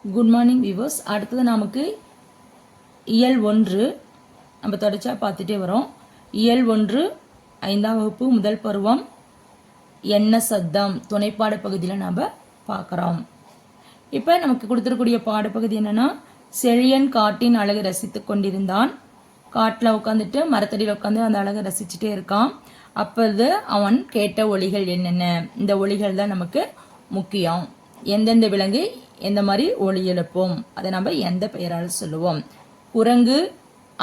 Good morning viewers. அடுத்தது நமக்கு இயல் 1 நம்ம தொடர்ச்சியாக பார்த்துட்டே வரோம். இயல் 1 5ஆம் வகுப்பு முதல் பருவம் என்ன சத்தம் துணைப்பாட பகுதியில் நம்ம பார்க்குறோம். இப்போ நமக்கு கொடுத்துருக்கூடிய பாடப்பகுதி என்னென்னா, செழியன் காட்டின் அழகை ரசித்து கொண்டிருந்தான். காட்டில் உட்காந்துட்டு மரத்தடியில் உட்காந்து அந்த அழகை ரசிச்சுட்டே இருக்கான். அப்போது அவன் கேட்ட ஒலிகள் என்னென்ன, இந்த ஒலிகள் தான் நமக்கு முக்கியம். எந்தெந்த விலங்கு எந்த மாதிரி ஒலி எழுப்பும், அதை நம்ம எந்த பெயரால் சொல்லுவோம். குரங்கு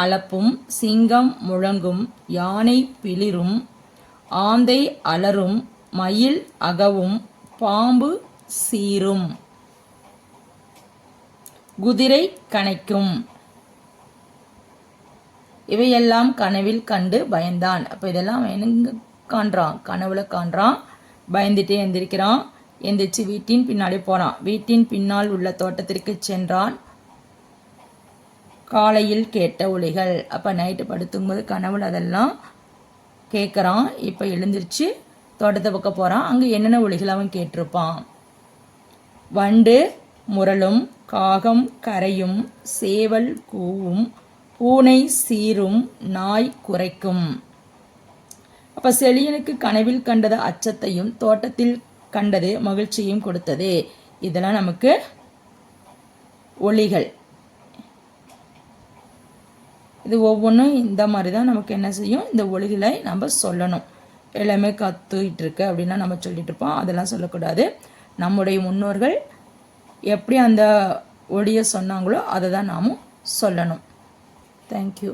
அலப்பும், சிங்கம் முழங்கும், யானை பிளிரும், ஆந்தை அலரும், மயில் அகவும், பாம்பு சீரும், குதிரை கனைக்கும். இவையெல்லாம் கனவில் கண்டு பயந்தான். அப்போ இதெல்லாம் எங்க காண்றான்? கனவுல காண்றான். பயந்துட்டே எந்திரிக்கிறான். எந்திரிச்சு வீட்டின் பின்னாடி போறான். வீட்டின் பின்னால் உள்ள தோட்டத்திற்கு சென்றான். காலையில் கேட்ட ஒலிகள். அப்போ நைட்டு படுத்தும்போது கனவுல அதெல்லாம் கேட்குறான். இப்போ எழுந்திரிச்சு தோட்டத்தை பக்கம் போகிறான். அங்கே என்னென்ன ஒலிகள் அவன் கேட்டிருப்பான். வண்டு முரளும், காகம் கரையும், சேவல் கூவும், பூனை சீரும், நாய் குரைக்கும். அப்போ செழியனுக்கு கனவில் கண்டது அச்சத்தையும் தோட்டத்தில் கண்டது மகிழ்ச்சியும் கொடுத்தது. இதெல்லாம் நமக்கு ஒலிகள். இது ஒவ்வொன்றும் இந்த மாதிரி தான் நமக்கு என்ன செய்யும், இந்த ஒலிகளை நம்ம சொல்லணும். எல்லாமே கத்துக்கிட்டு இருக்கு அப்படின்னா நம்ம சொல்லிட்டு இருப்போம். அதெல்லாம் சொல்லக்கூடாது. நம்முடைய முன்னோர்கள் எப்படி அந்த ஒலியை சொன்னாங்களோ அதை தான் நாமும் சொல்லணும். தேங்க்யூ.